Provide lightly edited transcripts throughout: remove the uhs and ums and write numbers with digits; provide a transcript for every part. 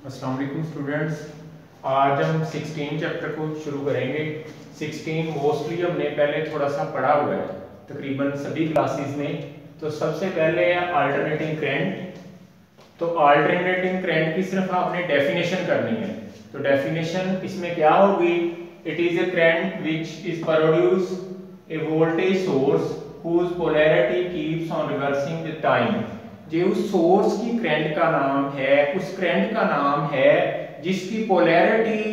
अस्सलाम वालेकुम स्टूडेंट्स। आज हम 16 चैप्टर को शुरू करेंगे। 16 मोस्टली हमने पहले थोड़ा सा पढ़ा हुआ है तकरीबन सभी क्लासेस में। तो सबसे पहले है अल्टरनेटिंग करंट। तो अल्टरनेटिंग करंट की सिर्फ आपने डेफिनेशन करनी है। तो डेफिनेशन इसमें क्या होगी? It is a current which is produce a voltage source whose polarity keeps on reversing with time। जो उस सोर्स की करंट का नाम है, उस करंट का नाम है जिसकी पोलैरिटी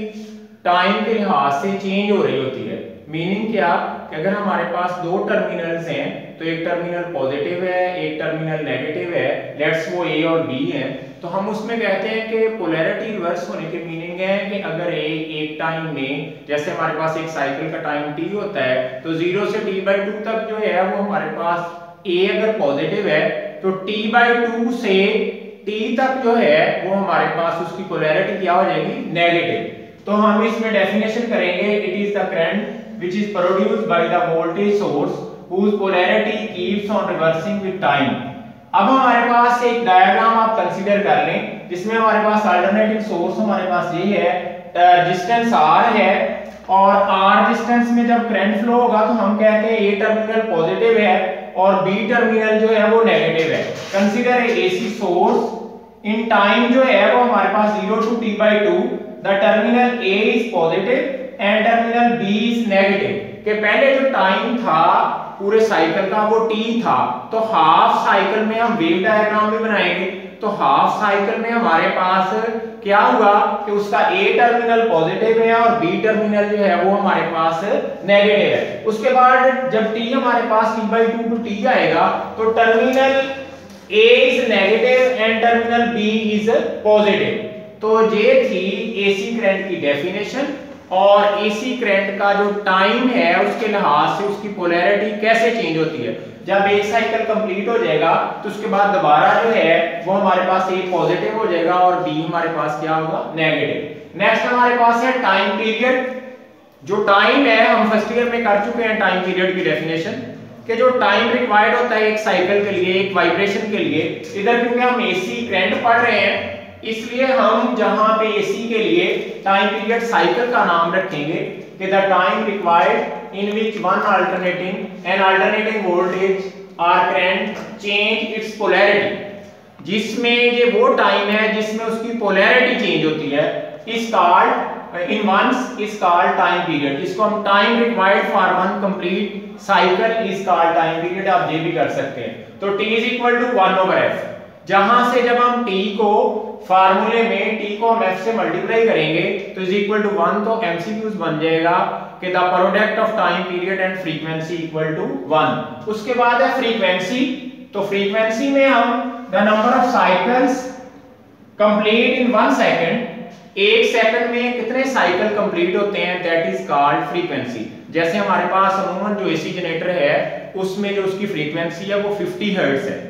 टाइम के लिहाज से चेंज हो रही होती है। मीनिंग क्या कि अगर हमारे पास दो टर्मिनल्स हैं तो एक टर्मिनल पॉजिटिव है, एक टर्मिनल नेगेटिव है, लेट्स वो ए और बी है, तो हम उसमें कहते हैं कि पोलैरिटी रिवर्स होने की मीनिंग है कि अगर एक टाइम में, जैसे हमारे पास एक साइकिल का टाइम टी होता है, तो 0 से t/2 तक जो है वो हमारे पास ए अगर पॉजिटिव है तो t/2 से t तक जो है वो हमारे पास उसकी पोलैरिटी क्या हो जाएगी? नेगेटिव। तो हम इसमें डेफिनेशन करेंगे, it is the current which is produced by the voltage source whose polarity keeps on reversing with time। अब हमारे पास एक डायग्राम आप कंसीडर कर लें जिसमें हमारे पास अल्टरनेटिव सोर्स हमारे पास ये है, रेजिस्टेंस R है और R डिस्टेंस में जब करंट फ्लो होगा तो हम कहते हैं ए टर्मिनल पॉजिटिव है और बी टर्मिनल जो है वो नेगेटिव है। Consider a AC source in time जो है वो हमारे पास 0 to t/2 the terminal A is positive and terminal B is negative. कि पहले जो टाइम था पूरे साइकिल का वो t था, तो हाफ साइकिल में हम वेव डायग्राम भी बनाएंगे। तो हाफ साइकिल में हमारे पास क्या हुआ कि उसका A टर्मिनल पॉजिटिव है और B टर्मिनल जो है वो हमारे पास नेगेटिव है। उसके बाद जब t हमारे पास t/2 to t आएगा तो terminal A is negative and terminal B is positive. तो ये थी AC करंट की डेफिनेशन और AC करंट का जो टाइम है उसके लिहाज से उसकी पोलैरिटी कैसे चेंज होती है। जब एक साइकिल कंप्लीट हो जाएगा तो उसके बाद दोबारा जो है वो हमारे पास A पॉजिटिव हो जाएगा और B हमारे पास क्या होगा? नेगेटिव। नेक्स्ट हमारे पास है टाइम पीरियड। जो टाइम है हम फर्स्ट ईयर में कर चुके हैं टाइम पीरियड की डेफिनेशन, कि जो टाइम रिक्वायर्ड होता है एक साइकिल के लिए, एक वाइब्रेशन के लिए। इधर क्योंकि हम AC करंट पढ़ रहे हैं इसलिए हम जहां पे AC के लिए टाइम पीरियड साइकिल का नाम रखेंगे कि the time required in which one alternating voltage or current change its polarity. जिसमें ये वो टाइम है जिसमें उसकी पोलैरिटी चेंज होती है, is called in once is called time period. इसको हम time required for one complete cycle is called time period. आप ये भी कर सकते हैं। तो t is equal to 1/f। जहां से जब हम t को फार्मूले में t को हम f से मल्टीप्लाई करेंगे तो इज इक्वल टू 1, तो MCQs बन जाएगा कि the product of time period and frequency equal to 1। उसके बाद है फ्रीक्वेंसी। तो फ्रीक्वेंसी में हम the number of cycles complete in 1 second, एक सेकंड में कितने साइकिल कंप्लीट होते हैं, दैट इज कॉल्ड फ्रीक्वेंसी। जैसे हमारे पास अमूमन जो AC जनरेटर है उसमें जो उसकी फ्रीक्वेंसी है वो 50 हर्ट्ज है,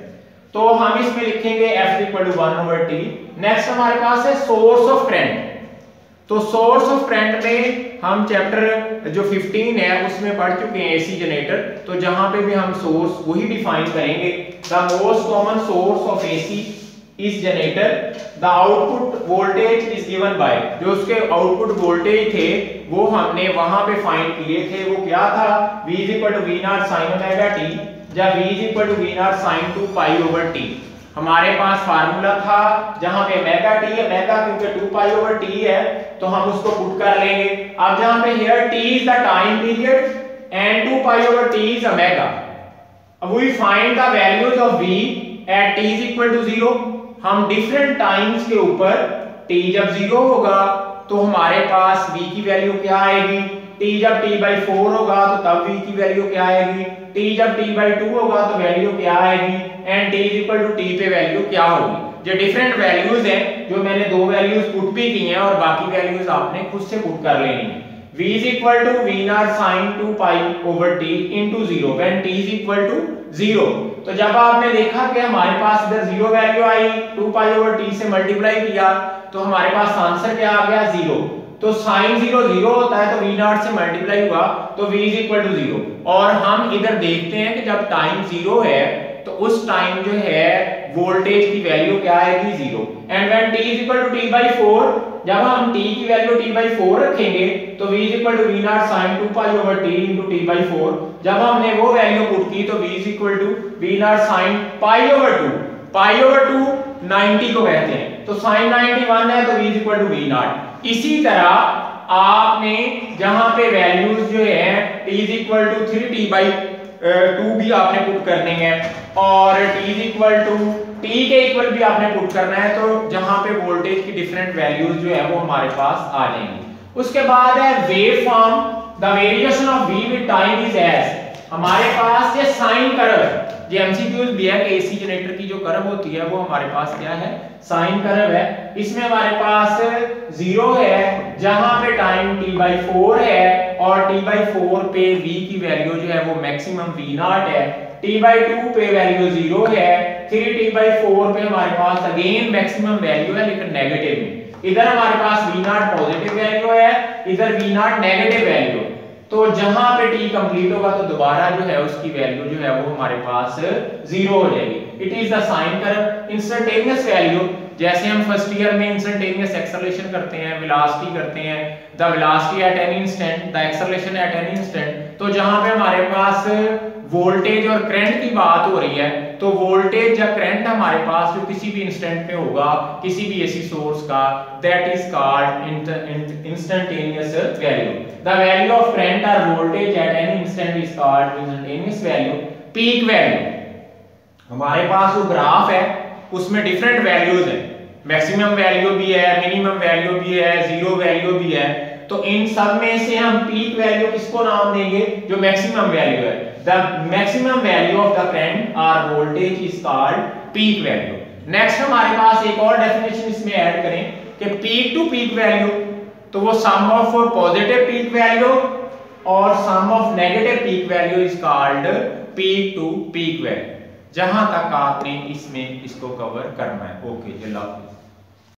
तो हम इसमें लिखेंगे f equal to 1/t। Next हमारे पास है सोर्स ऑफ करंट। तो सोर्स ऑफ करंट में हम चैप्टर जो 15 है उसमें पढ़ चुके हैं AC जनरेटर। तो जहां पे भी हम सोर्स वही डिफाइन करेंगे, the most common source of AC is generator. The output voltage is given by, जो उसके आउटपुट वोल्टेज थे वो हमने वहां पे फाइंड किए थे। वो क्या था? v equal to v0 sin omega t या v equal to v0 sin 2π/t। हमारे पास फार्मूला था जहां पे ओमेगा t है, ओमेगा क्योंकि 2π/t है तो हम उसको पुट कर लेंगे। अब जहां पे here t is the time period and 2π/t is omega. अब we find the values of v at t is equal to 0। हम डिफरेंट टाइम्स के ऊपर t जब 0 होगा तो हमारे पास v की वैल्यू क्या आएगी, t जब t/4 होगा तो तब v की वैल्यू क्या आएगी, t जब t/2 होगा तो वैल्यू क्या आएगी, and t equal to t पे वैल्यू क्या होगी। जो डिफरेंट वैल्यूज हैं जो मैंने दो वैल्यूज पुट भी की हैं और बाकी वैल्यूज आपने खुद से पुट कर लेनी है। v equal to v0 sin 2π/t into 0 when t is equal to 0। तो जब आपने देखा कि हमारे पास इधर 0 वैल्यू आई, 2π/t से मल्टीप्लाई किया तो हमारे पास आंसर क्या आ गया? 0। तो sin 0 0 होता है तो v0 से मल्टीप्लाई हुआ तो v इज इक्वल टू 0। और हम इधर देखते हैं कि जब टाइम 0 है तो उस टाइम जो है वोल्टेज की वैल्यू क्या आएगी 0। And when t is equal to t/4, जब हम t की वैल्यू t/4 रखेंगे तो v is equal to v naught sin 2 pi over t into t/4। जब हमने वो वैल्यू पुट की तो v is equal to v naught sin pi over 2, pi over 2 90 को कहते हैं, तो sin 91 है तो v is equal to v naught. इसी तरह आपने जहां पे वैल्यूज जो है t is equal to 3t/2 भी आपने पुट करने हैं और t is equal to t के इक्वल भी आपने पुट करना है, तो जहां पे वोल्टेज की डिफरेंट वैल्यूज जो है वो हमारे पास आ जाएंगी। उसके बाद है wave form, the variation of v with time is as, हमारे पास ये साइन कर्व, ये एमसीक्यूज भी है कि एसी जनरेटर की जो कर्व होती है वो हमारे पास क्या है, साइन कर्व है। इसमें हमारे पास 0 है जहां पे टाइम t/4 है और t/4 पे v की वैल्यू जो है वो मैक्सिमम v नॉट है, t/2 पे वैल्यू 0 है, 3t/4 पे हमारे पास अगेन मैक्सिमम वैल्यू है लेकिन नेगेटिव में। इधर हमारे पास v नॉट पॉजिटिव वैल्यू है, इधर v नॉट नेगेटिव वैल्यू, तो जहां पे t कंप्लीट होगा तो दोबारा जो है उसकी वैल्यू जो है वो हमारे पास 0 हो जाएगी। It is the sine curve. Instantaneous value, जैसे हम फर्स्ट ईयर में इंस्टेंटेनियस एक्सेलरेशन करते हैं, वेलोसिटी करते हैं, the velocity at any instant, the acceleration at any instant, तो जहां पे हमारे पास वोल्टेज और करंट की बात हो रही है तो वोल्टेज या करंट हमारे पास जो किसी भी इंस्टेंट पे होगा किसी भी एसी सोर्स का, that is called instantaneous value. The value of current और voltage at any instant is called instantaneous value. Peak value, हमारे पास जो ग्राफ है उसमें डिफरेंट वैल्यूज है, मैक्सिमम वैल्यू भी है, मिनिमम वैल्यू भी है, जीरो वैल्यू भी है, तो इन सब में से हम पीक वैल्यू किसको नाम देंगे, जो मैक्सिमम वैल्यू है। The maximum value of the current और voltage is called peak value. Next हमारे पास एक और डेफिनेशन इसमें ऐड करें कि पीक टू पीक वैल्यू, तो वो sum of positive peak value और sum of negative peak value is called peak to peak value. जहां तक आपने इसमें इसको कवर करना है। ओके, अल्लाह हाफिज़।